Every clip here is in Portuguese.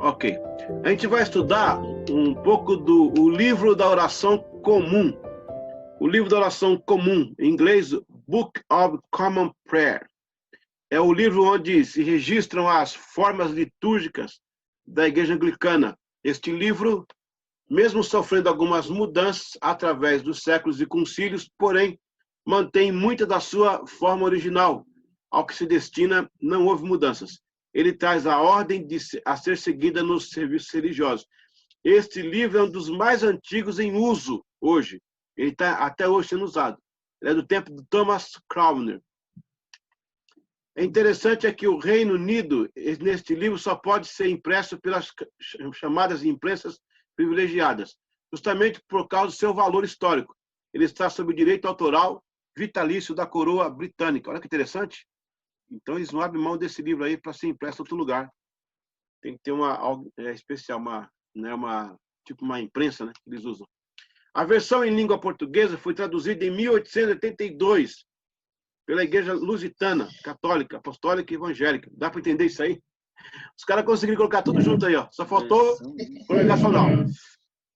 Ok. A gente vai estudar um pouco do livro da oração comum. O livro da oração comum, em inglês, Book of Common Prayer. É o livro onde se registram as formas litúrgicas da Igreja Anglicana. Este livro, mesmo sofrendo algumas mudanças através dos séculos e concílios, porém, mantém muita da sua forma original. Ao que se destina, não houve mudanças. Ele traz a ordem a ser seguida nos serviços religiosos. Este livro é um dos mais antigos em uso hoje. Ele está até hoje sendo usado. Ele é do tempo de Thomas Crowner. É interessante é que o Reino Unido, neste livro, só pode ser impresso pelas chamadas imprensas privilegiadas, justamente por causa do seu valor histórico. Ele está sob o direito autoral vitalício da coroa britânica. Olha que interessante. Então, eles não abrem mão desse livro aí para ser impresso em outro lugar. Tem que ter algo especial, tipo uma imprensa, né, que eles usam. A versão em língua portuguesa foi traduzida em 1882 pela Igreja Lusitana, Católica, Apostólica e Evangélica. Dá para entender isso aí? Os caras conseguiram colocar tudo junto aí, ó. Só faltou congregacional.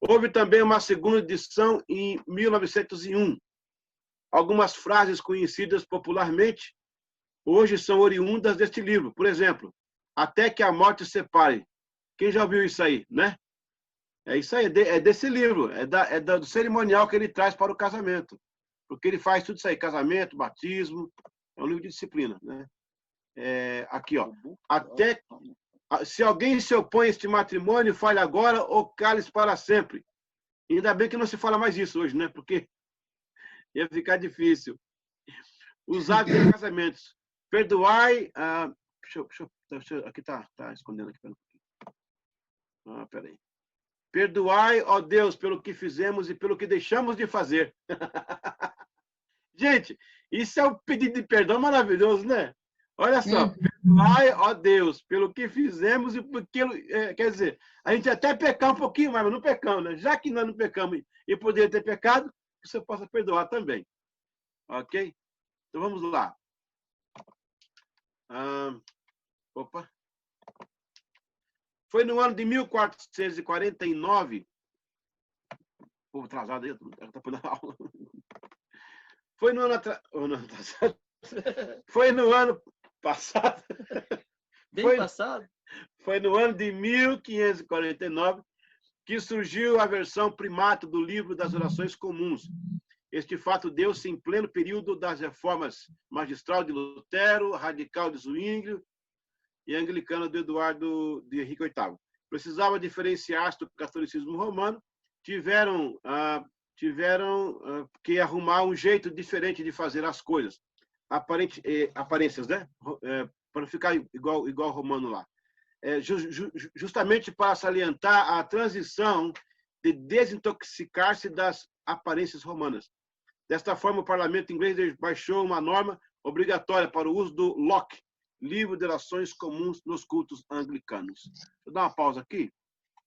Houve também uma segunda edição em 1901. Algumas frases conhecidas popularmente hoje são oriundas deste livro. Por exemplo, até que a morte separe. Quem já ouviu isso aí, né? É isso aí, é desse livro, do cerimonial que ele traz para o casamento. Porque ele faz tudo isso aí, casamento, batismo, é um livro de disciplina, né? Aqui, ó. Até se alguém se opõe a este matrimônio, fale agora ou cale-se para sempre. Ainda bem que não se fala mais isso hoje, né? Porque ia ficar difícil. Os atos de casamentos. Perdoai. Aqui tá escondendo aqui. Peraí. Perdoai, ó Deus, pelo que fizemos e pelo que deixamos de fazer. Gente, isso é um pedido de perdão maravilhoso, né? Olha só. Perdoai, ó Deus, pelo que fizemos e porque... quer dizer, a gente até pecar um pouquinho mais, mas não pecamos, né? Já que nós não pecamos e poderia ter pecado, que você possa perdoar também. Ok? Então vamos lá. Opa. Foi no ano de 1449. Povo atrasado aí, tá por aula. Foi no ano Foi no ano passado. Passado? Foi no ano de 1549 que surgiu a versão primata do livro das orações comuns. Este fato deu-se em pleno período das reformas magistral de Lutero, radical de Zwinglio e anglicana do Eduardo de Henrique VIII. Precisava diferenciar-se do catolicismo romano, tiveram que arrumar um jeito diferente de fazer as coisas. Aparências, né? Para não ficar igual o romano lá. Justamente para salientar a transição de desintoxicar-se das aparências romanas. Desta forma, o parlamento inglês baixou uma norma obrigatória para o uso do Locke, livro de orações comuns nos cultos anglicanos. Vou dar uma pausa aqui.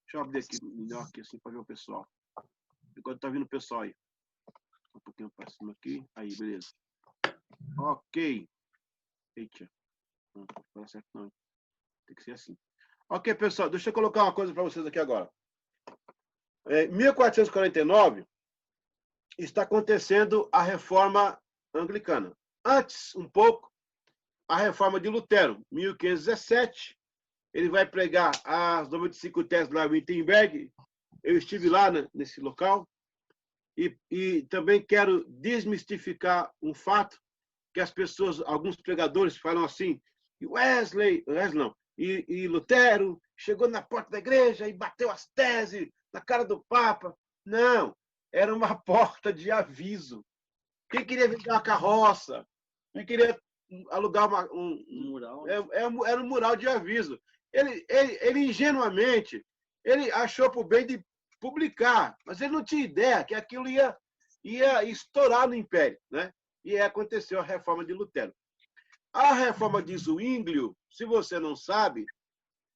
Deixa eu abrir aqui melhor aqui, assim, para ver o pessoal. Enquanto está vindo o pessoal aí. Um pouquinho para cima aqui. Aí, beleza. Ok. Eita. Não vai certo, não. Tem que ser assim. Ok, pessoal. Deixa eu colocar uma coisa para vocês aqui agora. Em 1449, está acontecendo a reforma anglicana. Antes, um pouco, a reforma de Lutero, 1517. Ele vai pregar as 95 teses lá em Wittenberg. Eu estive lá nesse local. E também quero desmistificar um fato que as pessoas, alguns pregadores falam assim, Wesley não, e Lutero chegou na porta da igreja e bateu as teses na cara do Papa. Não, era uma porta de aviso. Quem queria vender uma carroça, quem queria alugar um mural, era um mural de aviso. Ele ingenuamente, ele achou por bem de publicar, mas ele não tinha ideia que aquilo ia estourar no Império, né? E aconteceu a reforma de Lutero. A reforma de Zwinglio, se você não sabe,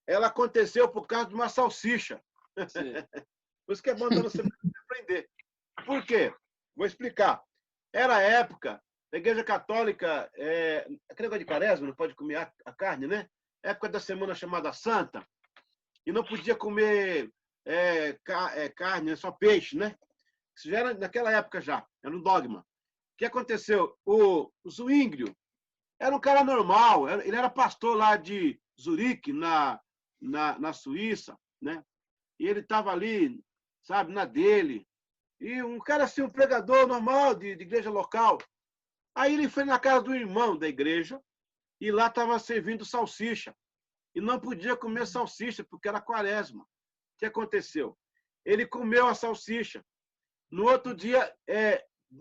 ela aconteceu por causa de uma salsicha. Por isso que é bom você aprender. Por quê? Vou explicar. Era a época, a Igreja Católica, aquele negócio de quaresma, não pode comer a carne, né? Época da semana chamada Santa. e não podia comer carne, só peixe, né? Isso já era naquela época já, era um dogma. O que aconteceu? O Zwinglio era um cara normal, ele era pastor lá de Zurique, na Suíça, né? E ele estava ali, sabe, na dele. E um cara assim, um pregador normal de igreja local. Aí ele foi na casa do irmão da igreja e lá estava servindo salsicha. E não podia comer salsicha porque era quaresma. O que aconteceu? Ele comeu a salsicha. No outro dia,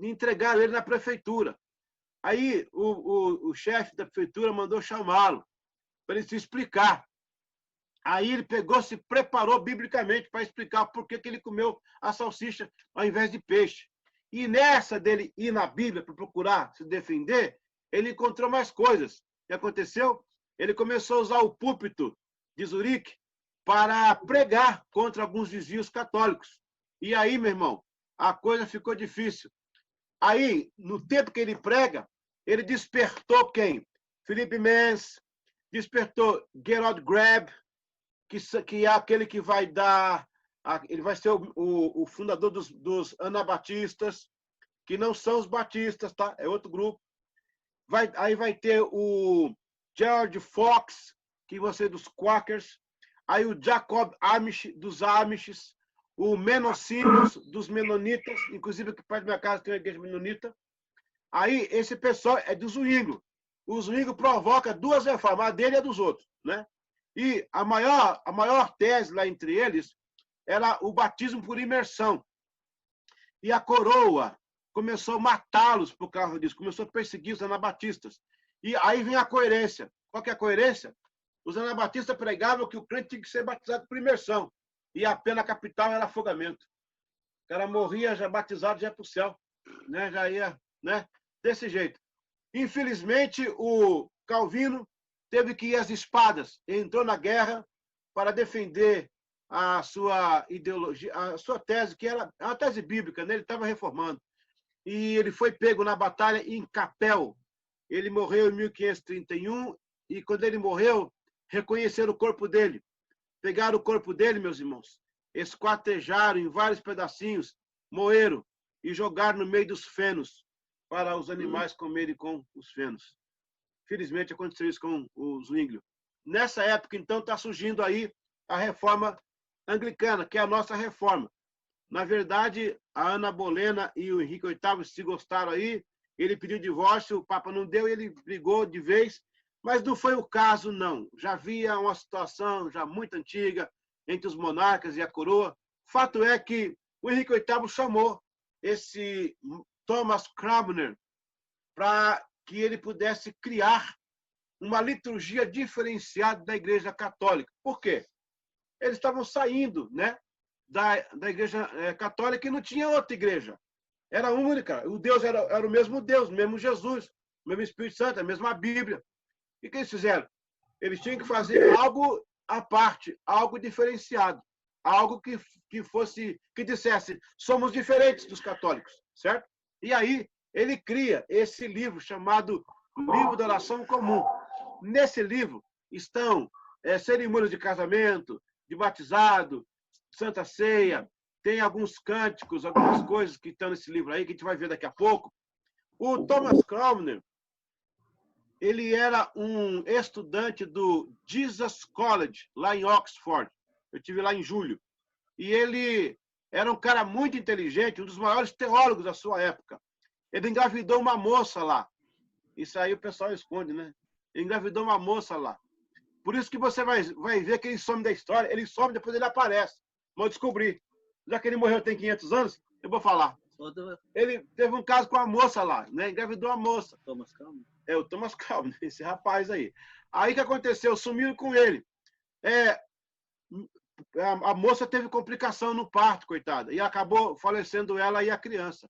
entregaram ele na prefeitura. Aí o chefe da prefeitura mandou chamá-lo para ele se explicar. Aí ele pegou, se preparou biblicamente para explicar por que ele comeu a salsicha ao invés de peixe. E nessa dele ir na Bíblia para procurar se defender, ele encontrou mais coisas. O que aconteceu? Ele começou a usar o púlpito de Zurique para pregar contra alguns desvios católicos. E aí, meu irmão, a coisa ficou difícil. Aí, no tempo que ele prega, ele despertou quem? Philip Mans, despertou Gerald Greb, que é aquele que vai dar... Ele vai ser o fundador dos anabatistas, que não são os batistas, tá? É outro grupo. Aí vai ter o George Fox, que vai ser dos Quakers. Aí o Jacob Amish, dos Amishes. O Menocinos, dos Menonitas. Inclusive, aqui perto da minha casa tem uma igreja menonita. Aí, esse pessoal é do Zwinglio. O Zwinglio provoca duas reformas, a dele e a dos outros, né? E a maior tese lá entre eles era o batismo por imersão. E a coroa começou a matá-los por causa disso, começou a perseguir os anabatistas. E aí vem a coerência. Qual que é a coerência? Os anabatistas pregavam que o crente tinha que ser batizado por imersão. E a pena capital era afogamento. O cara morria, já batizado, já ia para o céu. Né? Já ia, né? Desse jeito. Infelizmente, o Calvino teve que ir às espadas. Entrou na guerra para defender a sua ideologia, a sua tese, que era uma tese bíblica, né? Ele estava reformando. E ele foi pego na batalha em Capel. Ele morreu em 1531 e quando ele morreu, reconheceram o corpo dele. Pegaram o corpo dele, meus irmãos, esquartejaram em vários pedacinhos, moeram e jogaram no meio dos fenos para os animais comerem com os fenos. Felizmente aconteceu isso com o Zwinglio. Nessa época, então, está surgindo aí a reforma anglicana, que é a nossa reforma. Na verdade, a Ana Bolena e o Henrique VIII se gostaram aí, ele pediu divórcio, o Papa não deu, ele brigou de vez, mas não foi o caso, não. Já havia uma situação já muito antiga entre os monarcas e a coroa. Fato é que o Henrique VIII chamou esse Thomas Cranmer para que ele pudesse criar uma liturgia diferenciada da Igreja Católica. Por quê? Eles estavam saindo, né, da Igreja Católica e não tinha outra igreja. Era única. O Deus era o mesmo Deus, o mesmo Jesus, o mesmo Espírito Santo, a mesma Bíblia. E o que eles fizeram? Eles tinham que fazer algo à parte, algo diferenciado, algo que dissesse, somos diferentes dos católicos, certo? E aí ele cria esse livro chamado Livro da Oração Comum. Nesse livro estão cerimônias de casamento, de batizado, Santa Ceia, tem alguns cânticos, algumas coisas que estão nesse livro aí, que a gente vai ver daqui a pouco. O Thomas Cranmer, ele era um estudante do Jesus College, lá em Oxford. Eu estive lá em julho. E ele era um cara muito inteligente, um dos maiores teólogos da sua época. Ele engravidou uma moça lá. Isso aí o pessoal esconde, né? Ele engravidou uma moça lá. Por isso que você vai ver que ele some da história. Ele some, depois ele aparece. Vou descobrir. Já que ele morreu tem 500 anos, eu vou falar. Ele teve um caso com a moça lá, né? Engravidou a moça. Thomas Cranmer? É, o Thomas Cranmer, esse rapaz aí. Aí o que aconteceu? Sumiram com ele. A moça teve complicação no parto, coitada, e acabou falecendo ela e a criança.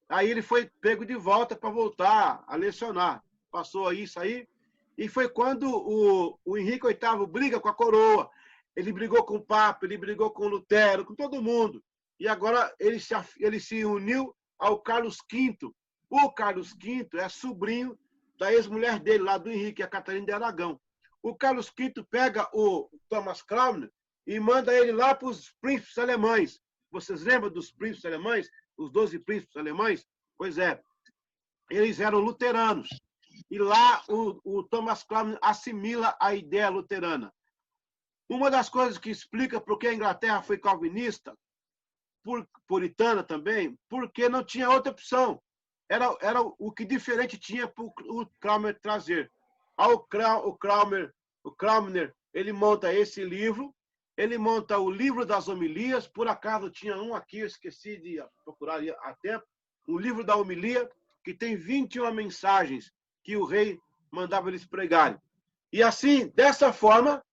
Aí ele foi pego de volta para voltar a lecionar. Passou isso aí. E foi quando o Henrique VIII briga com a coroa. Ele brigou com o Papa, ele brigou com o Lutero, com todo mundo. E agora ele se uniu ao Carlos V. O Carlos V é sobrinho da ex-mulher dele, lá do Henrique, a Catarina de Aragão. O Carlos V pega o Thomas Cranmer e manda ele lá para os príncipes alemães. Vocês lembram dos príncipes alemães? Os 12 príncipes alemães? Pois é, eles eram luteranos. E lá o Thomas Cranmer assimila a ideia luterana. Uma das coisas que explica por que a Inglaterra foi calvinista, puritana também, porque não tinha outra opção. Era o que diferente tinha para o Cranmer trazer. O Cranmer, ele monta esse livro, ele monta o livro das homilias, por acaso tinha um aqui, eu esqueci de procurar a tempo, o livro da homilia, que tem 21 mensagens que o rei mandava eles pregarem. E assim, dessa forma,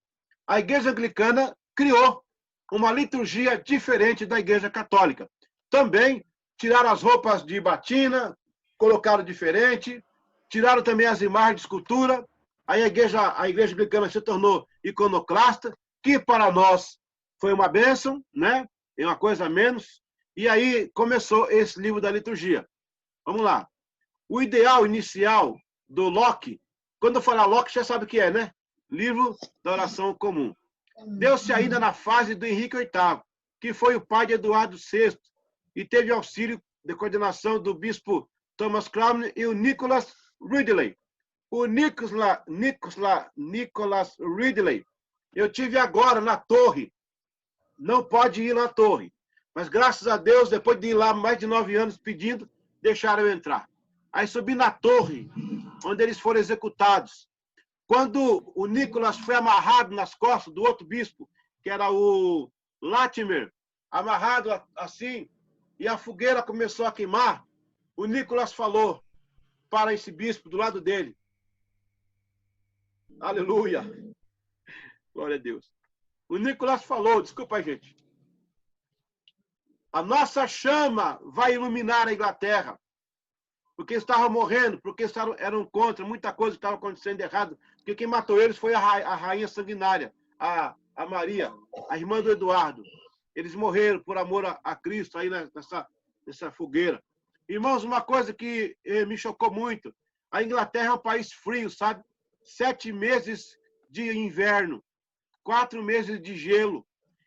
a Igreja Anglicana criou uma liturgia diferente da Igreja Católica. Também tiraram as roupas de batina, colocaram diferente, tiraram também as imagens de escultura. Aí a Igreja Anglicana se tornou iconoclasta, que para nós foi uma bênção, né? É uma coisa a menos. E aí começou esse livro da liturgia. Vamos lá. O ideal inicial do Locke, quando eu falar Locke, já sabe o que é, né? Livro da oração comum. Deu-se ainda na fase do Henrique VIII, que foi o pai de Eduardo VI, e teve auxílio de coordenação do bispo Thomas Cranmer e o Nicholas Ridley. O Nicholas Ridley, eu tive agora na torre, não pode ir na torre, mas graças a Deus, depois de ir lá mais de 9 anos pedindo, deixaram eu entrar. Aí subi na torre, onde eles foram executados. Quando o Nicholas foi amarrado nas costas do outro bispo, que era o Latimer, amarrado assim, e a fogueira começou a queimar, o Nicholas falou para esse bispo do lado dele. Aleluia! Glória a Deus. O Nicholas falou, desculpa aí, gente. A nossa chama vai iluminar a Inglaterra. Porque estavam morrendo, porque eram contra muita coisa que estava acontecendo de errado. Porque quem matou eles foi a rainha sanguinária, a Maria, a irmã do Eduardo. Eles morreram por amor a Cristo aí nessa fogueira. Irmãos, uma coisa que me chocou muito, a Inglaterra é um país frio, sabe? 7 meses de inverno, 4 meses de gelo.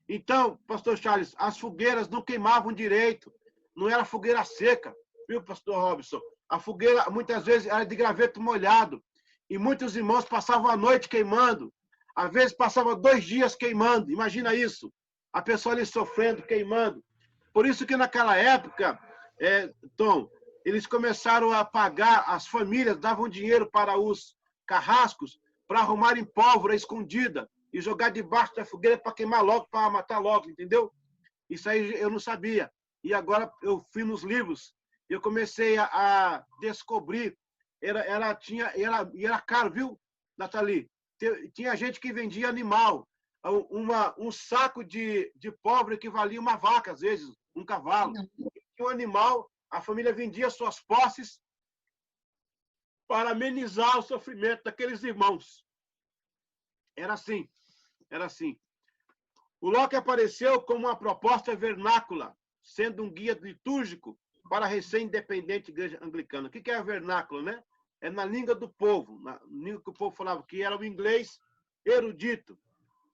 Então, pastor Charles, as fogueiras não queimavam direito, não era fogueira seca, viu, pastor Robson? A fogueira, muitas vezes, era de graveto molhado. E muitos irmãos passavam a noite queimando. Às vezes, passavam 2 dias queimando. Imagina isso. A pessoa ali sofrendo, queimando. Por isso que naquela época, Tom, eles começaram a pagar, as famílias davam dinheiro para os carrascos para arrumarem pólvora escondida e jogar debaixo da fogueira para queimar logo, para matar logo, entendeu? Isso aí eu não sabia. E agora eu fui nos livros, eu comecei a descobrir, era caro, viu, Nathalie? Tinha gente que vendia animal, um saco de pólvora que valia uma vaca, às vezes, um cavalo. E o animal, a família vendia suas posses para amenizar o sofrimento daqueles irmãos. Era assim, era assim. O Locke apareceu como uma proposta vernácula, sendo um guia litúrgico para a recém-independente igreja anglicana. O que é vernáculo, né? É na língua do povo, na língua que o povo falava, que era o inglês erudito.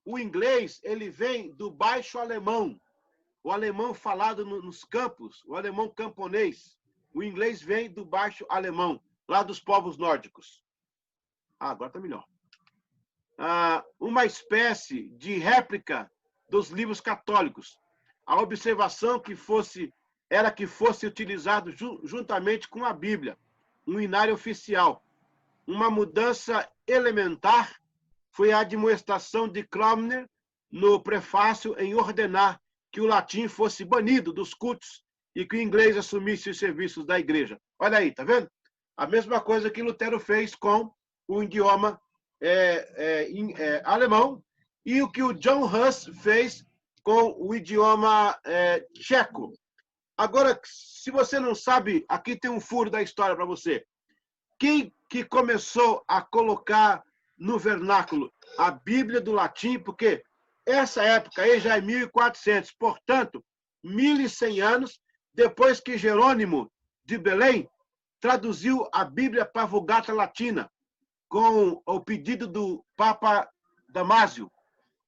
O inglês, ele vem do baixo alemão, o alemão falado nos campos, o alemão camponês. O inglês vem do baixo alemão, lá dos povos nórdicos. Agora está melhor. Uma espécie de réplica dos livros católicos. A observação era que fosse utilizado juntamente com a Bíblia, um inário oficial. Uma mudança elementar foi a admoestação de Cranmer no prefácio em ordenar que o latim fosse banido dos cultos e que o inglês assumisse os serviços da igreja. Olha aí, tá vendo? A mesma coisa que Lutero fez com o idioma alemão e o que o John Huss fez com o idioma tcheco. Agora, se você não sabe, aqui tem um furo da história para você. Quem que começou a colocar no vernáculo a Bíblia do latim? Porque essa época aí já é 1400, portanto, 1100 anos depois que Jerônimo de Belém traduziu a Bíblia para a Vulgata Latina, com o pedido do Papa Damásio.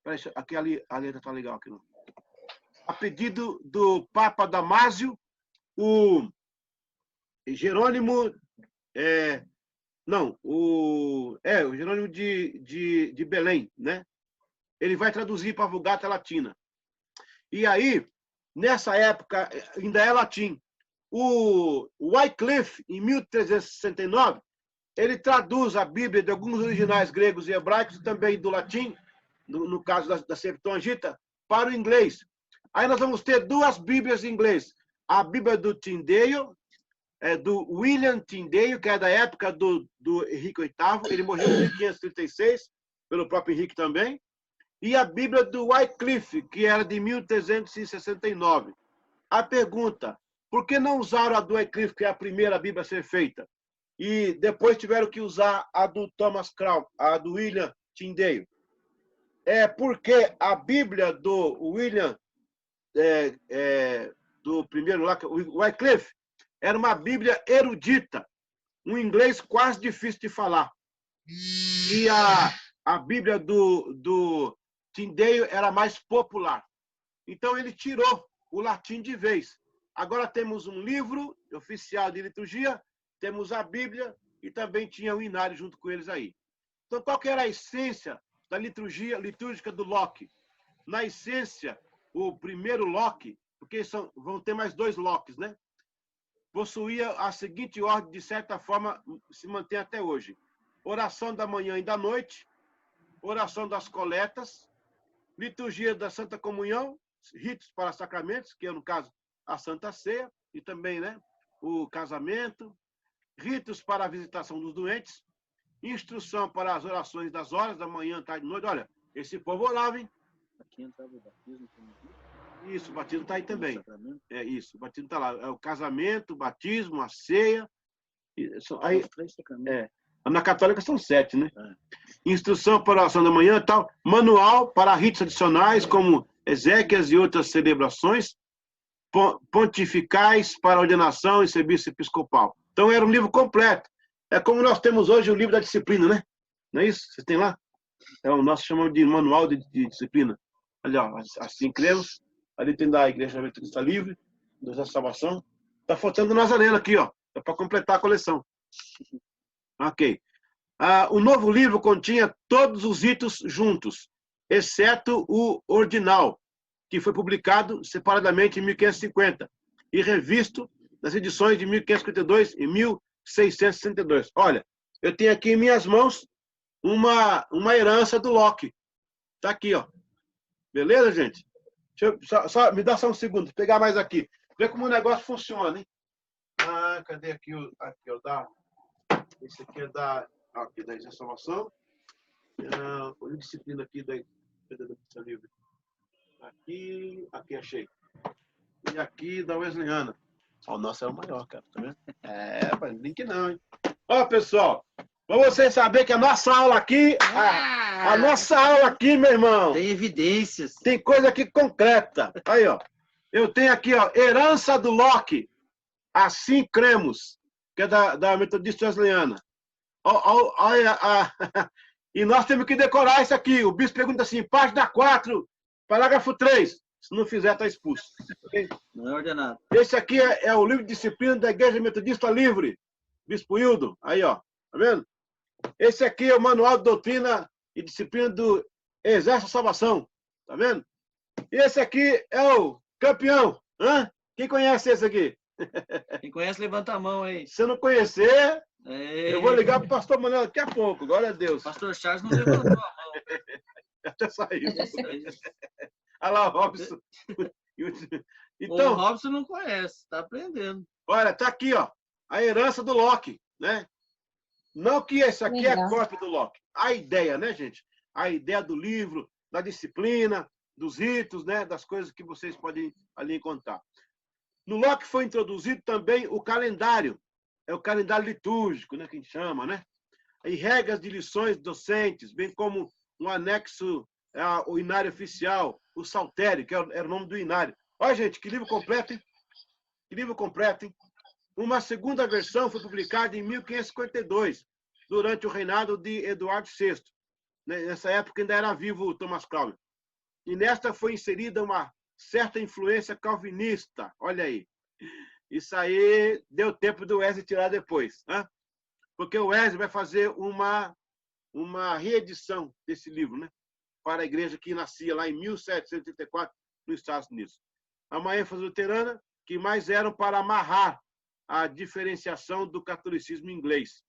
Peraí, aqui a letra tá legal aqui, não. A pedido do Papa Damásio, o Jerônimo, o Jerônimo de Belém, né? Ele vai traduzir para a Vulgata Latina. E aí, nessa época, ainda é latim. O Wycliffe, em 1369, ele traduz a Bíblia de alguns originais gregos e hebraicos, e também do latim, no caso da Septuaginta, para o inglês. Aí nós vamos ter duas Bíblias em inglês. A Bíblia do Tyndale, do William Tyndale, que é da época do Henrique VIII. Ele morreu em 1536, pelo próprio Henrique também. E a Bíblia do Wycliffe, que era de 1369. A pergunta, por que não usaram a do Wycliffe, que é a primeira Bíblia a ser feita? E depois tiveram que usar a do Thomas Crown, a do William Tyndale. Porque a Bíblia do William, do primeiro lá, o Wycliffe, era uma Bíblia erudita, um inglês quase difícil de falar. E a Bíblia do Tyndale era mais popular. Então ele tirou o latim de vez. Agora temos um livro oficial de liturgia, temos a Bíblia e também tinha o Inário junto com eles aí. Então qual que era a essência da liturgia litúrgica do Locke? Na essência, o primeiro Locke, porque vão ter mais dois Locks, né? Possuía a seguinte ordem, de certa forma, se mantém até hoje. Oração da manhã e da noite, oração das coletas, liturgia da Santa Comunhão, ritos para sacramentos, que é, no caso, a Santa Ceia, e também, né, o casamento, ritos para a visitação dos doentes, instrução para as orações das horas, da manhã, tarde e noite. Olha, esse povo orava, hein? Aqui entrava o batismo. Isso, o batismo está aí também. Isso, o batismo está lá. É o casamento, o batismo, a ceia. Aí, na católica são 7, né? Instrução para a oração da manhã e tal. Manual para ritos adicionais, como exéquias e outras celebrações. Pontificais para ordenação e serviço episcopal. Então, era um livro completo. É como nós temos hoje o livro da disciplina, né? Não é isso? Vocês têm lá? É o nosso chamamos de manual de disciplina. Ali, ó, assim cremos. Ali tem da Igreja Metodista Livre, da Salvação. Está faltando o Nazareno aqui, ó. É para completar a coleção. Ok. O novo livro continha todos os ritos juntos, exceto o ordinal, que foi publicado separadamente em 1550 e revisto nas edições de 1552 e 1662. Olha, eu tenho aqui em minhas mãos uma herança do Locke. Está aqui, ó. Beleza, gente? Me dá só um segundo, vou pegar mais aqui. Ver como o negócio funciona, hein? Cadê aqui aqui, ó, esse aqui é da Salvação. Olha a disciplina aqui da Livre. Aqui achei. E aqui da Wesleyana. O nosso é o maior, cara, tá vendo? Mas link não, hein? Ó, pessoal, pra vocês saberem que a nossa aula aqui, a nossa aula aqui, meu irmão. Tem evidências. Tem coisa aqui concreta. Aí, ó. Eu tenho aqui, ó, herança do Locke. Assim cremos, que é da Metodista Wesleyana. E nós temos que decorar isso aqui. O bispo pergunta assim, página 4, parágrafo 3. Se não fizer, está expulso. Okay? Não é ordenado. Esse aqui é o livro de disciplina da Igreja Metodista Livre. Bispo Hildo. Aí, ó. Tá vendo? Esse aqui é o manual de doutrina e disciplina do Exército da Salvação. Tá vendo? E esse aqui é o campeão. Quem conhece esse aqui? Quem conhece, levanta a mão aí. Se não conhecer, eu vou ligar para o pastor Manuel daqui a pouco. Glória a Deus. Pastor Charles não levantou a mão. Até saiu. Olha lá o Robson. Então, o Robson não conhece, está aprendendo. Olha, tá aqui, ó. A herança do Locke, né? Não que esse aqui é cópia do Locke. A ideia, né, gente? A ideia do livro, da disciplina, dos ritos, né? Das coisas que vocês podem ali encontrar. No Locke foi introduzido também o calendário. É o calendário litúrgico, né? Que a gente chama, né? E regras de lições docentes, bem como um anexo ao Inário Oficial, o Saltério, que era o nome do Inário. Olha, gente, que livro completo, hein? Que livro completo, hein? Uma segunda versão foi publicada em 1552, durante o reinado de Eduardo VI. Nessa época ainda era vivo o Thomas Cromwell. e nesta foi inserida uma certa influência calvinista. Olha aí. Isso aí deu tempo do Wesley tirar depois, né? Porque o Wesley vai fazer uma reedição desse livro, né? Para a igreja que nascia lá em 1784 nos Estados Unidos. Uma ênfase luterana que mais eram para amarrar a diferenciação do catolicismo inglês.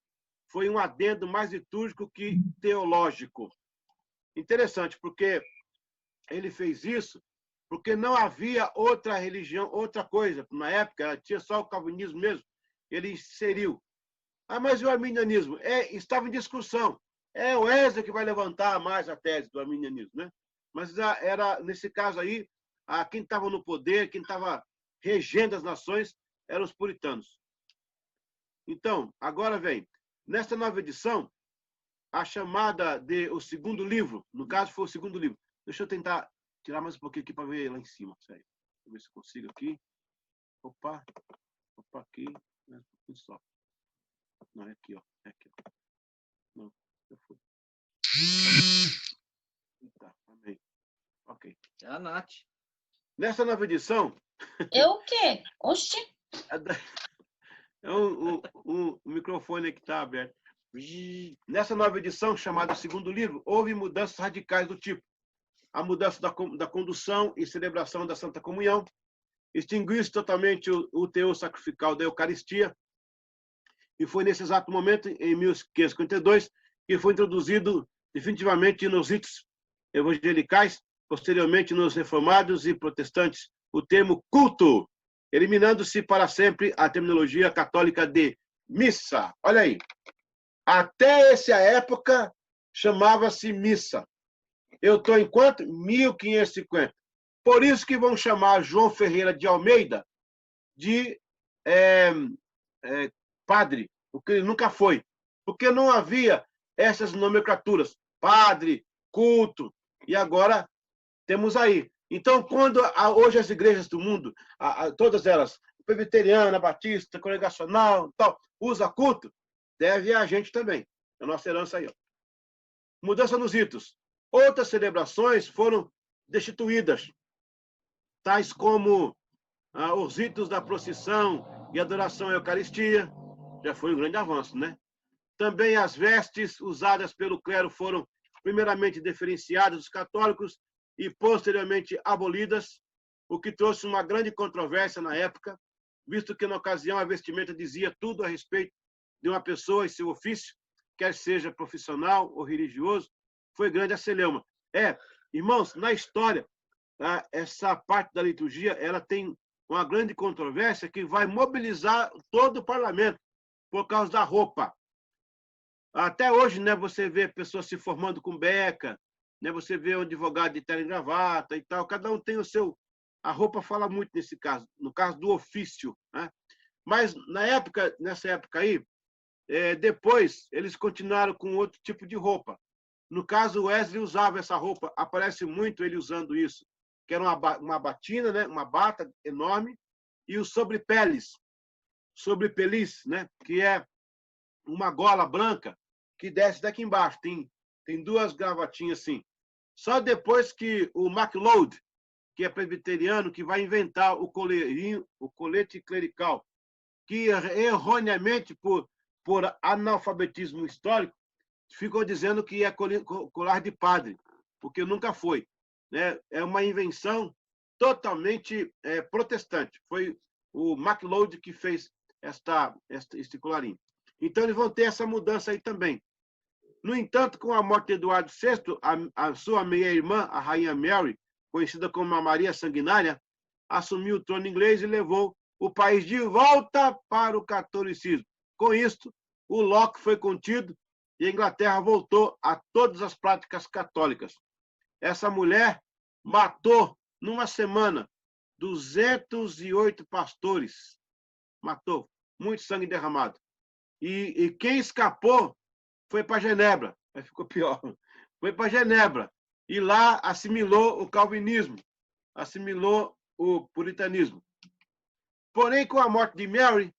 Foi um adendo mais litúrgico que teológico. Interessante, porque ele fez isso porque não havia outra religião, outra coisa. Na época, tinha só o calvinismo mesmo. Ele inseriu. Mas o arminianismo? Estava em discussão. É o Wesley que vai levantar mais a tese do arminianismo, né? Mas era, nesse caso aí, quem estava no poder, quem estava regendo as nações, eram os puritanos. Então, agora vem. Nesta nova edição, a chamada de o segundo livro, no caso foi o segundo livro. Deixa eu tentar tirar mais um pouquinho aqui para ver lá em cima. Sério. Deixa eu ver se eu consigo aqui. Opa, aqui. Um pouquinho só. Não, é aqui, ó. É aqui, ó. Não, eu fui. Tá, amei. Ok. É a Nath. Nessa nova edição... Eu o quê? Oxi. É um microfone que está aberto. Nessa nova edição, chamada Segundo Livro, houve mudanças radicais do tipo: a mudança da condução e celebração da Santa Comunhão, extinguiu-se totalmente o teor sacrificial da Eucaristia, e foi nesse exato momento, em 1552, que foi introduzido definitivamente nos ritos evangelicais, posteriormente nos reformados e protestantes, o termo culto, eliminando-se para sempre a terminologia católica de missa. Olha aí. Até essa época, chamava-se missa. Eu estou em quanto? 1550. Por isso que vão chamar João Ferreira de Almeida de padre, porque ele nunca foi. Porque não havia essas nomenclaturas. Padre, culto. E agora temos aí. Então, quando hoje as igrejas do mundo, todas elas, presbiteriana, batista, congregacional, tal, usa culto, deve a gente também. A nossa herança aí. Ó. Mudança nos ritos. Outras celebrações foram destituídas, tais como os ritos da procissão e adoração à Eucaristia. Já foi um grande avanço, né? Também as vestes usadas pelo clero foram primeiramente diferenciadas dos católicos e posteriormente abolidas, o que trouxe uma grande controvérsia na época, visto que na ocasião a vestimenta dizia tudo a respeito de uma pessoa e seu ofício, quer seja profissional ou religioso. Foi grande a celeuma. Irmãos, na história, essa parte da liturgia, ela tem uma grande controvérsia que vai mobilizar todo o parlamento por causa da roupa. Até hoje, né, você vê pessoas se formando com beca, né, você vê um advogado de terno e gravata e tal, cada um tem o seu... A roupa fala muito nesse caso, no caso do ofício, né? Mas nessa época aí, depois eles continuaram com outro tipo de roupa. No caso, Wesley usava essa roupa, aparece muito ele usando isso, que era uma batina, né, uma bata enorme, e o sobrepelis, né, que é uma gola branca que desce daqui embaixo, tem duas gravatinhas assim. Só depois que o MacLeod, que é presbiteriano, que vai inventar o colete clerical, que erroneamente, por analfabetismo histórico, ficou dizendo que é colar de padre, porque nunca foi. Né? É uma invenção totalmente protestante. Foi o MacLeod que fez este colarinho. Então, eles vão ter essa mudança aí também. No entanto, com a morte de Eduardo VI, a sua meia-irmã, a rainha Mary, conhecida como a Maria Sanguinária, assumiu o trono inglês e levou o país de volta para o catolicismo. Com isto, o Locke foi contido e a Inglaterra voltou a todas as práticas católicas. Essa mulher matou, numa semana, 208 pastores. Matou. Muito sangue derramado. E quem escapou foi para Genebra. Aí ficou pior. Foi para Genebra. E lá assimilou o calvinismo. Assimilou o puritanismo. Porém, com a morte de Mary,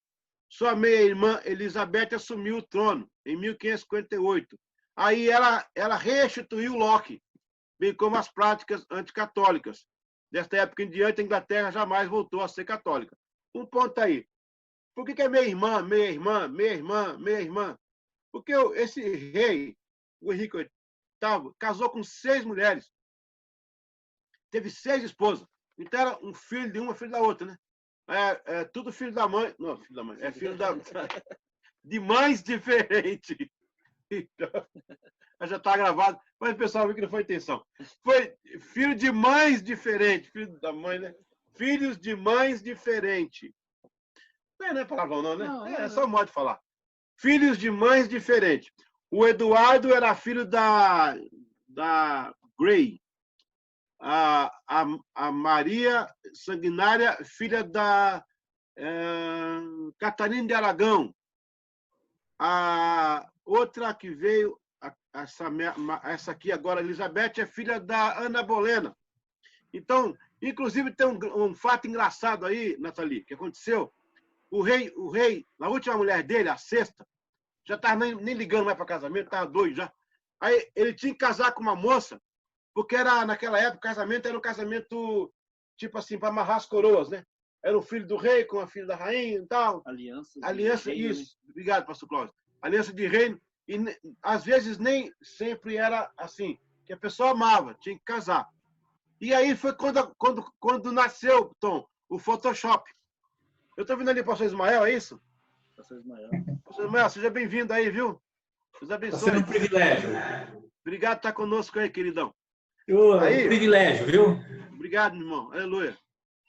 sua meia-irmã Elizabeth assumiu o trono em 1558. Aí ela restituiu Locke. bem como as práticas anticatólicas. Desta época em diante, a Inglaterra jamais voltou a ser católica. Um ponto aí. Por que é meia irmã, meia irmã, meia irmã, meia irmã? Porque esse rei, o Henrique VIII, casou com 6 mulheres. Teve 6 esposas. Então era um filho de uma, filho da outra, né? Tudo filho da mãe. Não, filho da mãe. É filho de mães diferentes. Então, já está gravado, mas o pessoal viu que não foi intenção. Foi filho de mães diferentes. Filho da mãe, né? Filhos de mães diferentes. Não é palavrão, não, né? Não, É só um modo de falar. Filhos de mães diferentes. O Eduardo era filho da Grey. A Maria Sanguinária, filha da Catarina de Aragão. A outra que veio, essa aqui agora, Elizabeth, é filha da Ana Bolena. Então, inclusive, tem um fato engraçado aí, Nathalie, que aconteceu. O rei, a última mulher dele, a sexta, já estava nem ligando mais para casamento, estava doido já. Aí ele tinha que casar com uma moça, porque naquela época o casamento era um casamento, tipo assim, para amarrar as coroas, né? Era o filho do rei com a filha da rainha e tal. Aliança, isso. Obrigado, pastor Cláudio. Aliança de reino. E às vezes nem sempre era assim, que a pessoa amava, tinha que casar. E aí foi quando nasceu, Tom, o Photoshop. Eu estou vindo ali, pastor Ismael, é isso? Pastor Ismael. Pastor Ismael, seja bem-vindo aí, viu? Deus abençoe. Está sendo um privilégio. Obrigado por estar conosco aí, queridão. Um privilégio, viu? Obrigado, meu irmão. Aleluia.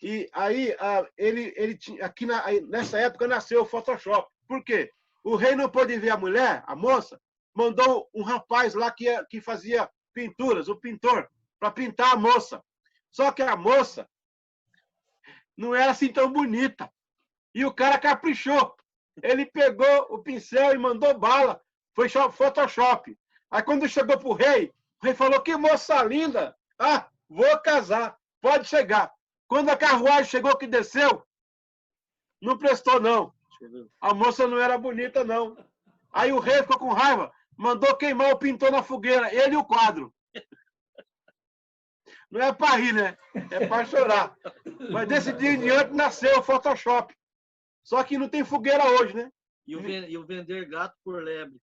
E aí, ele tinha, aqui nessa época nasceu o Photoshop. Por quê? O rei não pôde ver a mulher, a moça, mandou um rapaz lá que fazia pinturas, o pintor, para pintar a moça. Só que a moça não era assim tão bonita. E o cara caprichou. Ele pegou o pincel e mandou bala. Foi Photoshop. Aí quando chegou pro rei, o rei falou, que moça linda. Ah, vou casar. Pode chegar. Quando a carruagem chegou que desceu, não prestou, não. A moça não era bonita, não. Aí o rei ficou com raiva, mandou queimar o pintor na fogueira, ele e o quadro. Não é para rir, né? É para chorar. Mas desse dia em diante nasceu o Photoshop. Só que não tem fogueira hoje, né? E o vender gato por lebre.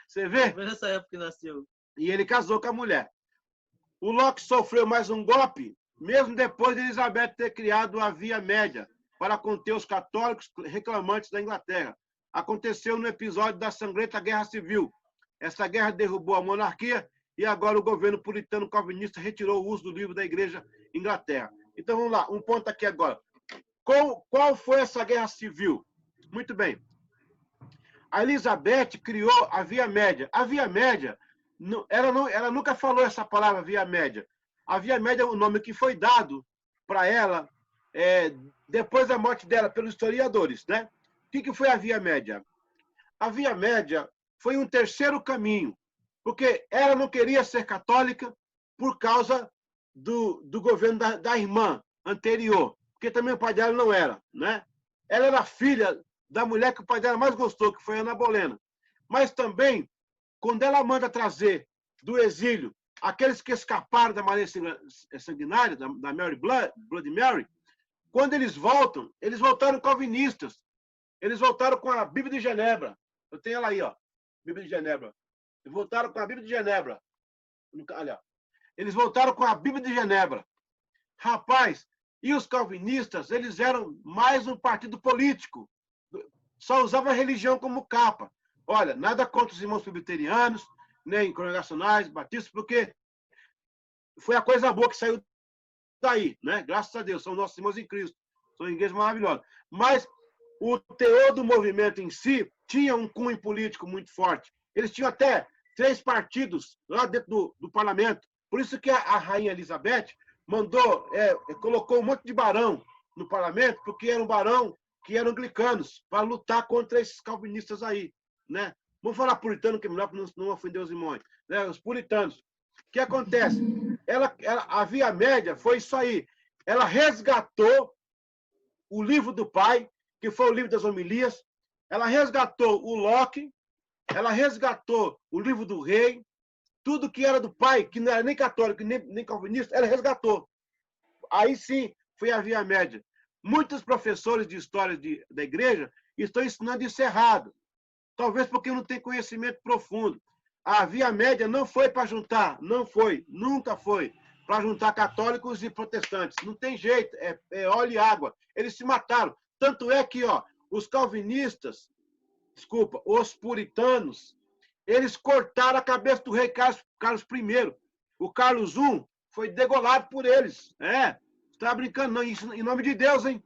Você vê? Foi nessa época que nasceu. E ele casou com a mulher. O Locke sofreu mais um golpe, mesmo depois de Elizabeth ter criado a Via Média para conter os católicos reclamantes da Inglaterra. Aconteceu no episódio da sangrenta Guerra Civil. Essa guerra derrubou a monarquia e agora o governo puritano calvinista retirou o uso do livro da Igreja Inglaterra. Então vamos lá, um ponto aqui agora. Qual foi essa guerra civil? Muito bem. A Elizabeth criou a Via Média. A Via Média, ela nunca falou essa palavra Via Média. A Via Média é o nome que foi dado para ela depois da morte dela pelos historiadores, né? O que foi a Via Média? A Via Média foi um terceiro caminho, porque ela não queria ser católica por causa do governo da irmã anterior, porque também o pai dela não era, né? Ela era filha da mulher que o pai dela mais gostou, que foi Ana Bolena. Mas também, quando ela manda trazer do exílio aqueles que escaparam da Maria Sanguinária, da Mary Bloody Mary, quando eles voltaram calvinistas. Eles voltaram com a Bíblia de Genebra. Eu tenho ela aí, ó. Bíblia de Genebra. Eles voltaram com a Bíblia de Genebra. Olha, eles voltaram com a Bíblia de Genebra. Rapaz, e os calvinistas, eles eram mais um partido político. Só usavam a religião como capa. Olha, nada contra os irmãos presbiterianos, nem congregacionais, batistas, porque foi a coisa boa que saiu daí, né? Graças a Deus, são nossos irmãos em Cristo. São igrejas maravilhosas. Mas o teor do movimento em si tinha um cunho político muito forte. Eles tinham até 3 partidos lá dentro do parlamento. Por isso que a rainha Elizabeth colocou um monte de barão no parlamento, porque era um barão que eram anglicanos, para lutar contra esses calvinistas aí, né? Vamos falar puritano, que é melhor para não ofender os irmãos, né? Os puritanos. O que acontece? A Via Média foi isso aí. Ela resgatou o livro do pai, que foi o livro das homilias. Ela resgatou o Locke. Ela resgatou o livro do rei. tudo que era do pai, que não era nem católico, nem calvinista, ele resgatou. Aí sim foi a via média. Muitos professores de história da igreja estão ensinando isso errado. Talvez porque não tem conhecimento profundo. A via média não foi para juntar, não foi, nunca foi, para juntar católicos e protestantes. Não tem jeito, é óleo e água. Eles se mataram. Tanto é que os calvinistas, os puritanos, eles cortaram a cabeça do rei Carlos I. O Carlos I foi degolado por eles. Você está brincando, não. Isso em nome de Deus, hein?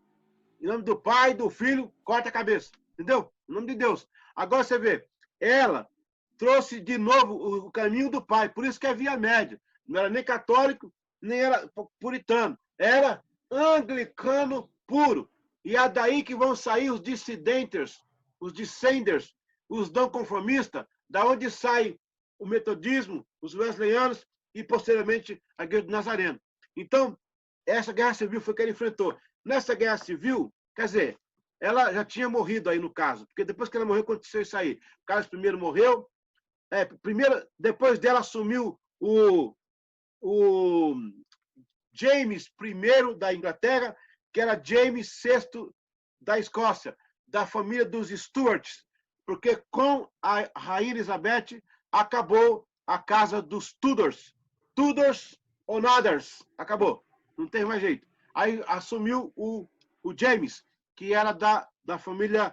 Em nome do Pai, do Filho, corta a cabeça. Entendeu? Em nome de Deus. Agora você vê, ela trouxe de novo o caminho do Pai. Por isso que é via média. Não era nem católico, nem era puritano. Era anglicano puro. E é daí que vão sair os dissidentes, os dissenders, os não conformistas, da onde sai o metodismo, os wesleyanos e, posteriormente, a Igreja do Nazareno. Então, essa guerra civil foi que ele enfrentou. Nessa guerra civil, quer dizer, ela já tinha morrido aí no caso, porque depois que ela morreu, aconteceu isso aí. Carlos I morreu, depois dela assumiu o James I da Inglaterra, que era James VI da Escócia, da família dos Stuarts, porque com a Rainha Elizabeth acabou a casa dos Tudors. Tudors ou Others. Acabou. Não tem mais jeito. Aí assumiu o James, que era da família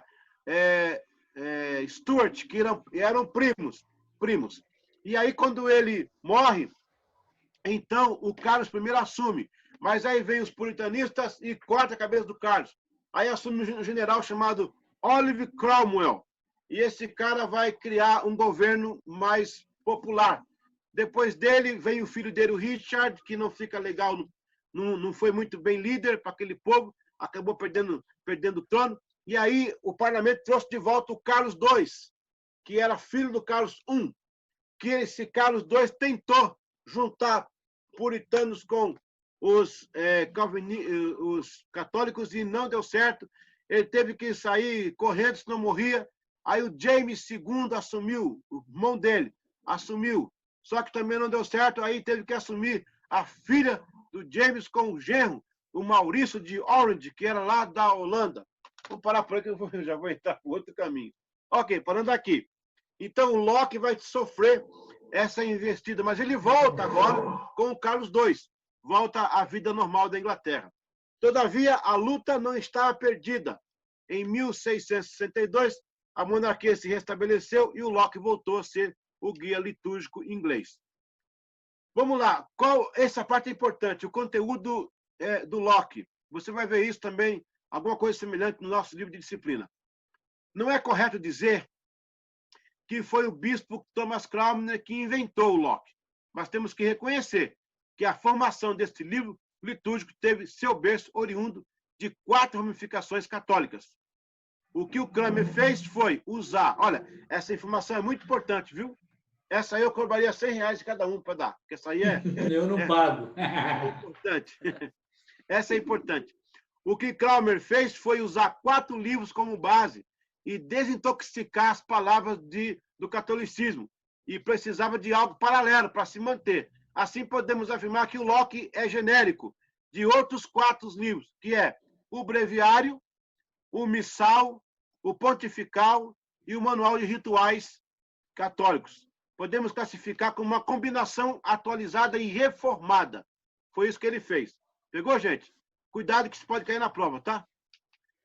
Stuart, que eram primos. E aí, quando ele morre, então o Carlos I assume. Mas aí vem os puritanistas e corta a cabeça do Carlos. Aí assume um general chamado Oliver Cromwell. E esse cara vai criar um governo mais popular. Depois dele, vem o filho dele, o Richard, que não fica legal, não foi muito bem líder para aquele povo, acabou perdendo o trono. E aí o parlamento trouxe de volta o Carlos II, que era filho do Carlos I, que esse Carlos II tentou juntar puritanos com os católicos e não deu certo. Ele teve que sair correndo, senão morria. Aí o James II assumiu, o irmão dele assumiu, só que também não deu certo. Aí teve que assumir a filha do James com o genro, o Maurício de Orange, que era lá da Holanda. Vou parar por aí que eu já vou entrar por outro caminho. Ok, parando aqui. Então o Locke vai sofrer essa investida, mas ele volta agora com o Carlos II. Volta à vida normal da Inglaterra. Todavia, a luta não estava perdida. Em 1662, a monarquia se restabeleceu e o Locke voltou a ser o guia litúrgico inglês. Vamos lá. Essa parte é importante, o conteúdo do Locke. Você vai ver isso também, alguma coisa semelhante no nosso livro de disciplina. Não é correto dizer que foi o bispo Thomas Cranmer que inventou o Locke, mas temos que reconhecer que a formação deste livro litúrgico teve seu berço oriundo de 4 ramificações católicas. O que o Cranmer fez foi usar... Olha, essa informação é muito importante, viu? Essa aí eu cobraria R$100 de cada um para dar, porque essa aí eu não pago. É importante. Essa é importante. O que Cranmer fez foi usar 4 livros como base e desintoxicar as palavras do catolicismo. E precisava de algo paralelo para se manter. Assim, podemos afirmar que o Locke é genérico de outros 4 livros, que é o Breviário, o Missal, o Pontifical e o Manual de Rituais Católicos. Podemos classificar como uma combinação atualizada e reformada. Foi isso que ele fez. Pegou, gente? Cuidado que isso pode cair na prova, tá?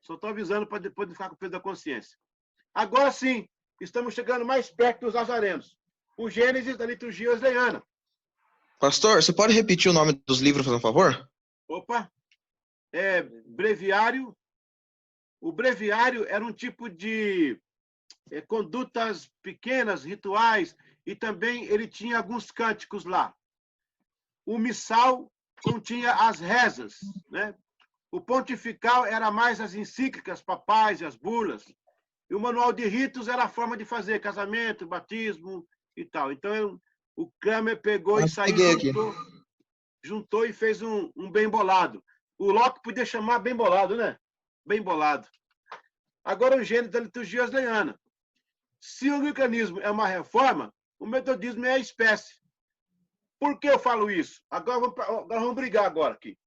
Só estou avisando para depois não ficar com o peso da consciência. Agora sim, estamos chegando mais perto dos nazarenos. O Gênesis da liturgia wesleyana. Pastor, você pode repetir o nome dos livros, por favor? Opa! Breviário. O breviário era um tipo de condutas pequenas, rituais, e também ele tinha alguns cânticos lá. O missal continha as rezas, né? O pontifical era mais as encíclicas papais e as bulas. E o manual de ritos era a forma de fazer casamento, batismo e tal. Então, o Cranmer pegou e saiu, juntou e fez um bem bolado. O Locke podia chamar bem bolado, né? Bem bolado. Agora, o Gênesis da liturgia wesleyana. Se o anglicanismo é uma reforma, o metodismo é a espécie. Por que eu falo isso? Agora vamos brigar agora aqui.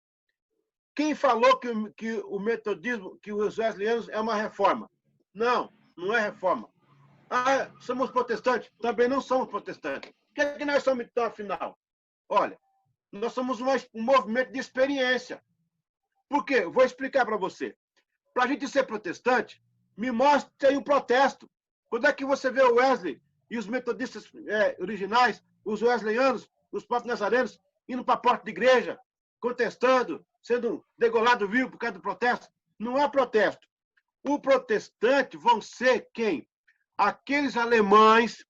Quem falou que o metodismo, que os wesleyanos é uma reforma? Não, não é reforma. Ah, somos protestantes? Também não somos protestantes. O que é que nós somos, então, afinal? Olha, nós somos um movimento de experiência. Por quê? Vou explicar para você. Para a gente ser protestante, me mostre aí um protesto. Quando é que você vê o Wesley e os metodistas originais, os wesleyanos, os próprios nazarenos, indo para a porta de igreja, contestando, sendo degolado vivo por causa do protesto? Não é protesto. O protestante vão ser quem? Aqueles alemães,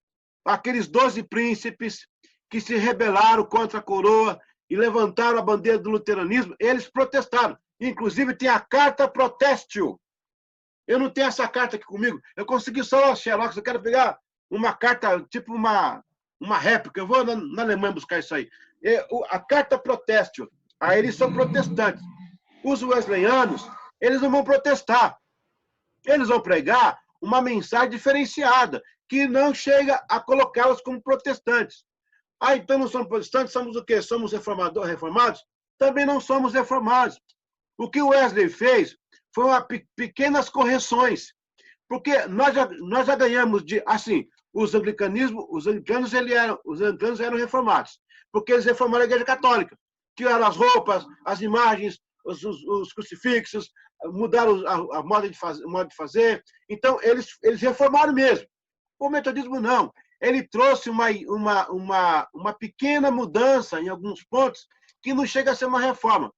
aqueles 12 príncipes que se rebelaram contra a coroa e levantaram a bandeira do luteranismo, eles protestaram. Inclusive, tem a carta protestio. Eu não tenho essa carta aqui comigo. Eu consegui só a Xerox. Eu quero pegar uma carta, tipo uma réplica. Eu vou na Alemanha buscar isso aí. A carta protestio. Aí eles são protestantes. Os wesleyanos, eles não vão protestar. Eles vão pregar uma mensagem diferenciada, que não chega a colocá-los como protestantes. Ah, então não somos protestantes, somos o quê? Somos reformados? Também não somos reformados. O que o Wesley fez foi pequenas correções, porque nós já ganhamos de, assim, os anglicanos eram reformados, porque eles reformaram a Igreja Católica, tiraram as roupas, as imagens, os crucifixos, mudaram a moda de fazer. Então, eles reformaram mesmo. O metodismo não. Ele trouxe uma pequena mudança em alguns pontos que não chega a ser uma reforma.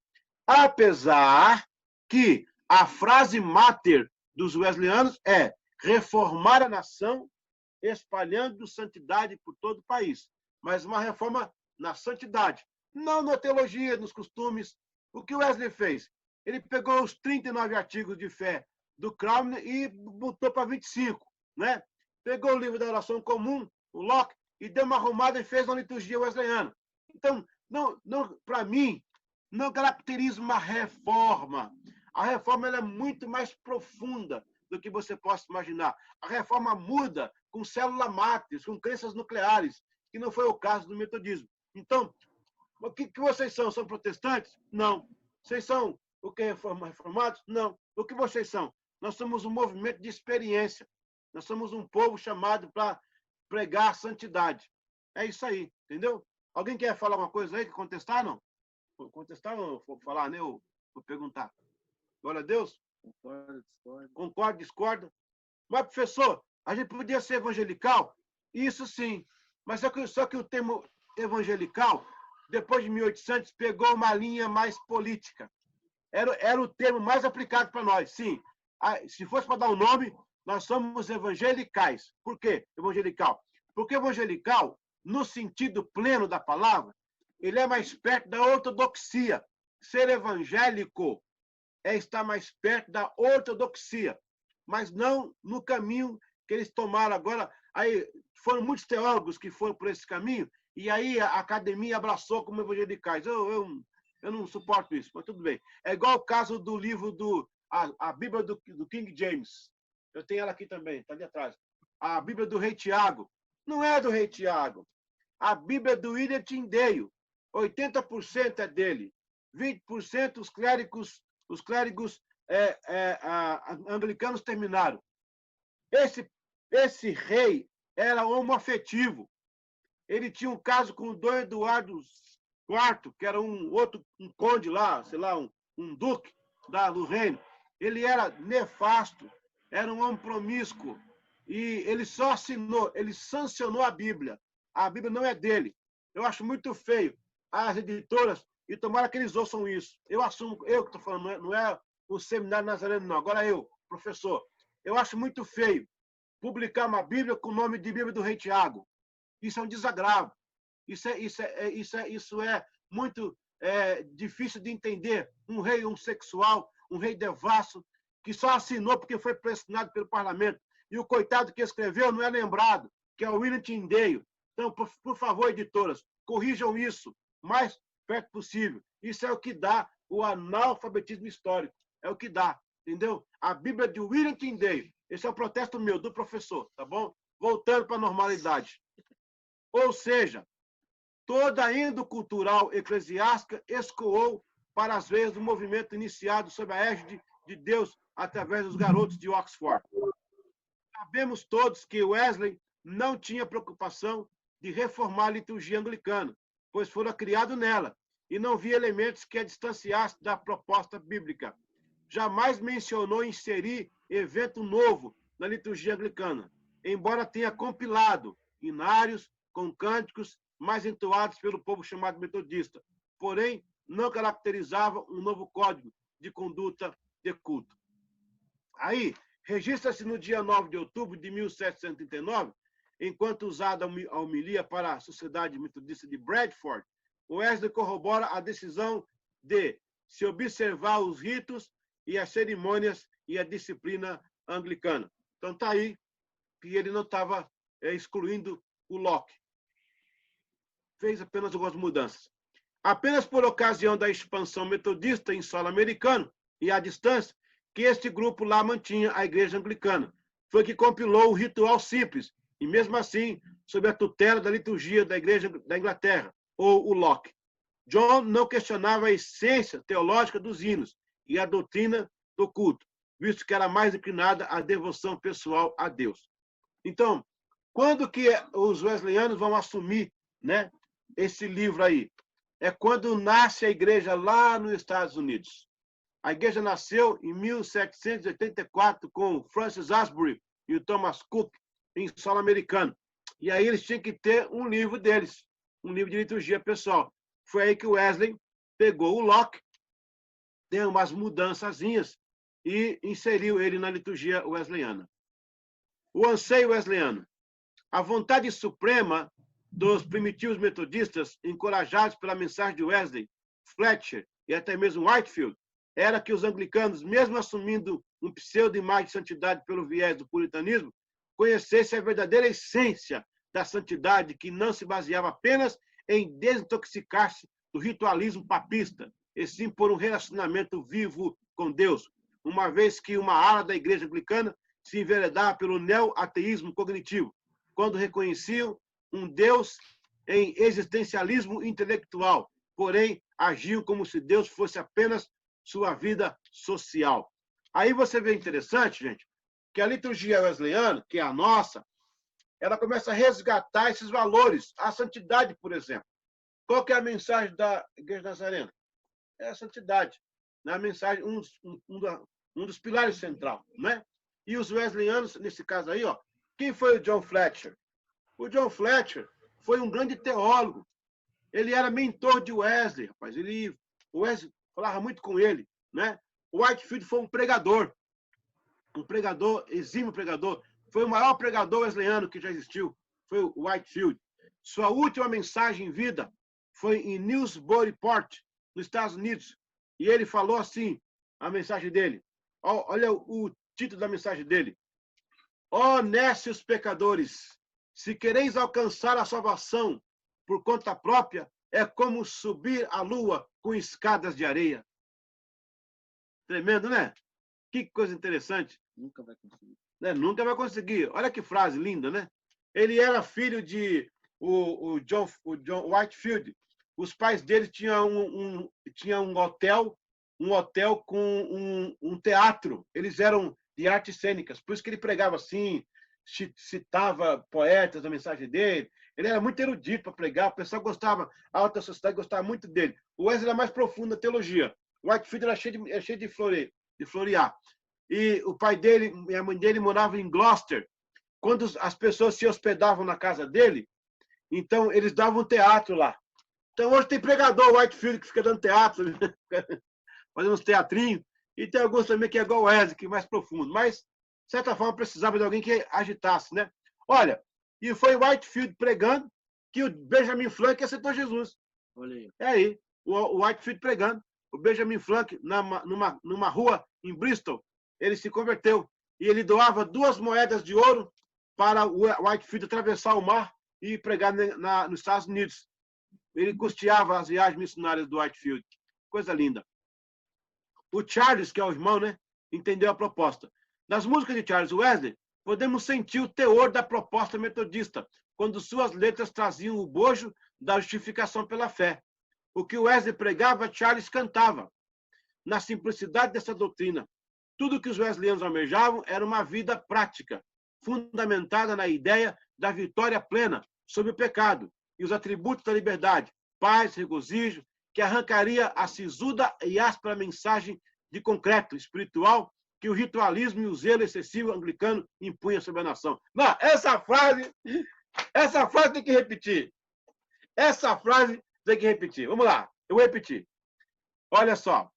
Apesar que a frase máter dos wesleyanos é reformar a nação, espalhando santidade por todo o país. Mas uma reforma na santidade, não na teologia, nos costumes. O que o Wesley fez? Ele pegou os 39 artigos de fé do Crowley e botou para 25, né? Pegou o livro da oração comum, o Locke, e deu uma arrumada e fez uma liturgia wesleyana. Então, para mim, não caracteriza uma reforma. A reforma ela é muito mais profunda do que você possa imaginar. A reforma muda com célula máter, com crenças nucleares, que não foi o caso do metodismo. Então, o que vocês são? São protestantes? Não. Vocês são o que reformados? Não. O que vocês são? Nós somos um movimento de experiência. Nós somos um povo chamado para pregar a santidade. É isso aí, entendeu? Alguém quer falar uma coisa aí, que contestar, não? Contestar ou falar, né? Ou perguntar? Glória a Deus? Concordo, discordo. Concorda, discorda? Mas, professor, a gente podia ser evangelical? Isso sim. Mas só que o termo evangelical, depois de 1800, pegou uma linha mais política. Era o termo mais aplicado para nós, sim. Se fosse para dar um nome, nós somos evangelicais. Por quê evangelical? Porque evangelical, no sentido pleno da palavra, ele é mais perto da ortodoxia. Ser evangélico é estar mais perto da ortodoxia, mas não no caminho que eles tomaram agora. Aí foram muitos teólogos que foram por esse caminho, e aí a academia abraçou como evangelicais. Eu não suporto isso, mas tudo bem. É igual o caso do livro a Bíblia do King James. Eu tenho ela aqui também, está ali atrás. A Bíblia do Rei Tiago. Não é do Rei Tiago. A Bíblia do William Tyndale. 80% é dele. 20% os clérigos anglicanos terminaram. Esse rei era homoafetivo. Ele tinha um caso com o Dom Eduardo IV, que era um conde lá, sei lá, um duque do reino. Ele era nefasto, era um homem promíscuo. E ele só ele sancionou a Bíblia. A Bíblia não é dele. Eu acho muito feio as editoras, e tomara que eles ouçam isso. Eu assumo, eu que estou falando, não é o Seminário Nazareno, não. Agora eu, professor. Eu acho muito feio publicar uma Bíblia com o nome de Bíblia do Rei Tiago. Isso é um desagravo. Isso é muito difícil de entender. Um rei homossexual, um rei devasso, que só assinou porque foi pressionado pelo parlamento. E o coitado que escreveu não é lembrado, que é o William Tyndale. Então, por favor, editoras, corrijam isso o mais perto possível. Isso é o que dá o analfabetismo histórico. É o que dá, entendeu? A Bíblia de William Tyndale. Esse é o protesto meu, do professor, tá bom? Voltando para a normalidade. Ou seja, Toda a índole cultural eclesiástica escoou para as veias do movimento iniciado sob a égide de Deus através dos garotos de Oxford. Sabemos todos que Wesley não tinha preocupação de reformar a liturgia anglicana, pois fora criado nela, e não via elementos que a distanciassem da proposta bíblica. Jamais mencionou inserir evento novo na liturgia anglicana, embora tenha compilado hinários com cânticos mais entoados pelo povo chamado metodista, porém não caracterizava um novo código de conduta de culto. Aí, registra-se no dia 9 de outubro de 1739, enquanto usada a homilia para a Sociedade Metodista de Bradford, Wesley corrobora a decisão de se observar os ritos e as cerimônias e a disciplina anglicana. Então, está aí que ele não estava excluindo o Locke. Fez apenas algumas mudanças. Apenas por ocasião da expansão metodista em solo americano e à distância, que este grupo lá mantinha a igreja anglicana. Foi que compilou o ritual simples, e mesmo assim, sob a tutela da liturgia da igreja da Inglaterra, ou o Locke. John não questionava a essência teológica dos hinos e a doutrina do culto, visto que era mais inclinada à devoção pessoal a Deus. Então, quando que os wesleyanos vão assumir, né, esse livro aí? É quando nasce a igreja lá nos Estados Unidos. A igreja nasceu em 1784 com Francis Asbury e o Thomas Cook em solo americano. E aí eles tinham que ter um livro deles, um livro de liturgia pessoal. Foi aí que o Wesley pegou o Locke, deu umas mudançazinhas e inseriu ele na liturgia wesleyana. O anseio wesleyano. A vontade suprema dos primitivos metodistas, encorajados pela mensagem de Wesley, Fletcher e até mesmo Whitefield, era que os anglicanos, mesmo assumindo um pseudo-imagem de santidade pelo viés do puritanismo, conhecessem a verdadeira essência da santidade, que não se baseava apenas em desintoxicar-se do ritualismo papista, e sim por um relacionamento vivo com Deus, uma vez que uma ala da igreja anglicana se enveredava pelo neo-ateísmo cognitivo, quando reconheciam um Deus em existencialismo intelectual, porém agiam como se Deus fosse apenas sua vida social. Aí você vê interessante, gente, que a liturgia wesleyana, que é a nossa, ela começa a resgatar esses valores, a santidade, por exemplo. Qual que é a mensagem da Igreja Nazarena? É a santidade. Na mensagem, um dos pilares central, né? E os wesleyanos, nesse caso aí, ó, quem foi o John Fletcher? O John Fletcher foi um grande teólogo. Ele era mentor de Wesley, rapaz. O Wesley falava muito com ele, né? O Whitefield foi um pregador, exímio pregador. Foi o maior pregador wesleyano que já existiu. Foi o Whitefield. Sua última mensagem em vida foi em Newburyport, nos Estados Unidos. E ele falou assim, a mensagem dele. Olha o título da mensagem dele. Ó nécios pecadores, se quereis alcançar a salvação por conta própria, é como subir a lua com escadas de areia. Tremendo, né? Que coisa interessante. Nunca vai conseguir. Né? Nunca vai conseguir. Olha que frase linda, né? Ele era filho de o John Whitefield. Os pais dele tinham um hotel com um teatro. Eles eram de artes cênicas. Por isso que ele pregava assim, citava poetas da mensagem dele. Ele era muito erudito para pregar. O pessoal gostava, a alta sociedade gostava muito dele. O Wesley era mais profundo na teologia. O Whitefield era cheio de florear. E o pai dele e a mãe dele moravam em Gloucester. Quando as pessoas se hospedavam na casa dele, então eles davam teatro lá. Então hoje tem pregador Whitefield que fica dando teatro, fazendo uns teatrinhos, e tem alguns também que é igual o Wesley, que é mais profundo. Mas, de certa forma, precisava de alguém que agitasse, né? Olha, e foi Whitefield pregando que o Benjamin Franklin aceitou Jesus. Olha aí. É aí, o Whitefield pregando. O Benjamin Franklin, numa rua em Bristol, ele se converteu. E ele doava 2 moedas de ouro para o Whitefield atravessar o mar e pregar nos Estados Unidos. Ele custeava as viagens missionárias do Whitefield. Coisa linda. O Charles, que é o irmão, né, entendeu a proposta. Nas músicas de Charles Wesley, podemos sentir o teor da proposta metodista, quando suas letras traziam o bojo da justificação pela fé. O que Wesley pregava, Charles cantava. Na simplicidade dessa doutrina, tudo que os wesleyanos almejavam era uma vida prática, fundamentada na ideia da vitória plena sobre o pecado e os atributos da liberdade, paz, regozijo, que arrancaria a sisuda e áspera mensagem de concreto espiritual que o ritualismo e o zelo excessivo anglicano impunham sobre a nação. Não, essa frase tem que repetir. Essa frase tem que repetir. Vamos lá, eu vou repetir. Olha só.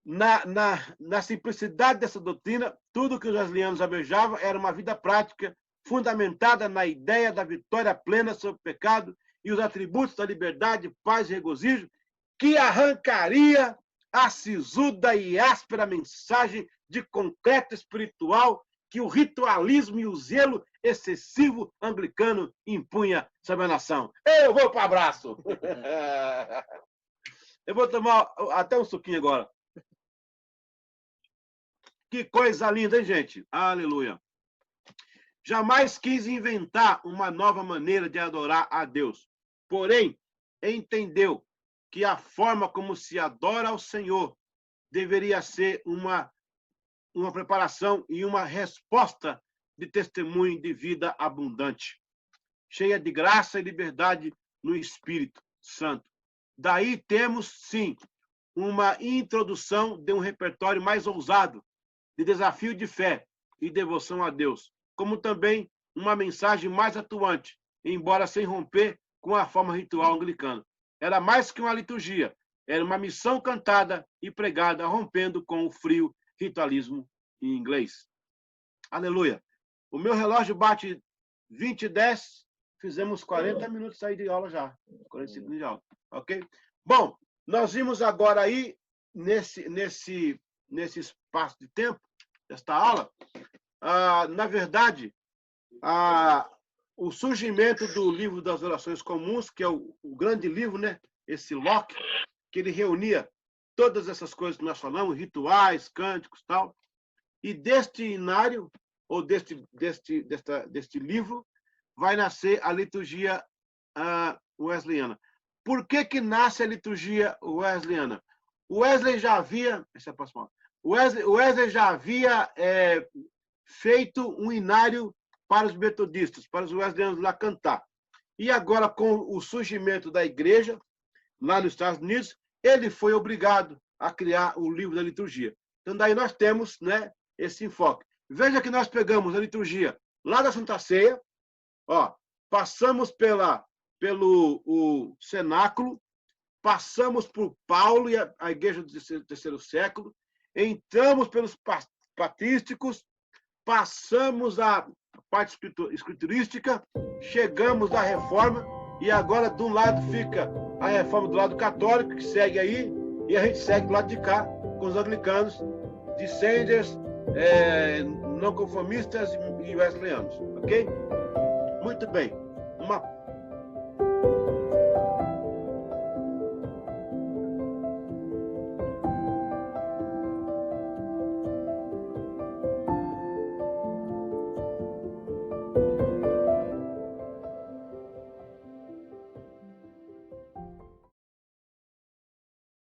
Na simplicidade dessa doutrina, tudo que os wesleyanos almejavam era uma vida prática, fundamentada na ideia da vitória plena sobre o pecado e os atributos da liberdade, paz e regozijo, que arrancaria a sisuda e áspera mensagem de concreto espiritual que o ritualismo e o zelo excessivo anglicano impunha sobre a nação. Eu vou para o abraço. Eu vou tomar até um suquinho agora. Que coisa linda, hein, gente? Aleluia. Jamais quis inventar uma nova maneira de adorar a Deus. Porém, entendeu que a forma como se adora ao Senhor deveria ser uma preparação e uma resposta de testemunho de vida abundante, cheia de graça e liberdade no Espírito Santo. Daí temos, sim, uma introdução de um repertório mais ousado, de desafio de fé e devoção a Deus, como também uma mensagem mais atuante, embora sem romper com a forma ritual anglicana. Era mais que uma liturgia, era uma missão cantada e pregada, rompendo com o frio ritualismo em inglês. Aleluia. O meu relógio bate 20:10, fizemos 40 minutos aí de aula já, 45 minutos de aula, ok? Bom, nós vimos agora aí, nesse espaço de tempo, desta aula, na verdade, o surgimento do livro das orações comuns, que é o grande livro, né? Esse Locke, que ele reunia todas essas coisas que nós falamos, rituais, cânticos, tal. E deste inário, ou deste livro, vai nascer a liturgia wesleyana. Por que nasce a liturgia wesleyana? O Wesley já havia... O Wesley já havia feito um inário para os metodistas, para os wesleyanos lá cantar. E agora, com o surgimento da igreja, lá nos Estados Unidos, ele foi obrigado a criar o livro da liturgia. Então, daí nós temos, né, esse enfoque. Veja que nós pegamos a liturgia lá da Santa Ceia, ó, passamos pelo cenáculo, passamos por Paulo e a igreja do terceiro século, entramos pelos patrísticos, passamos a parte escriturística, chegamos à reforma, e agora de um lado fica a reforma do lado católico, que segue aí, e a gente segue do lado de cá, com os anglicanos, dissenters, não conformistas e wesleyanos, ok? Muito bem. Uma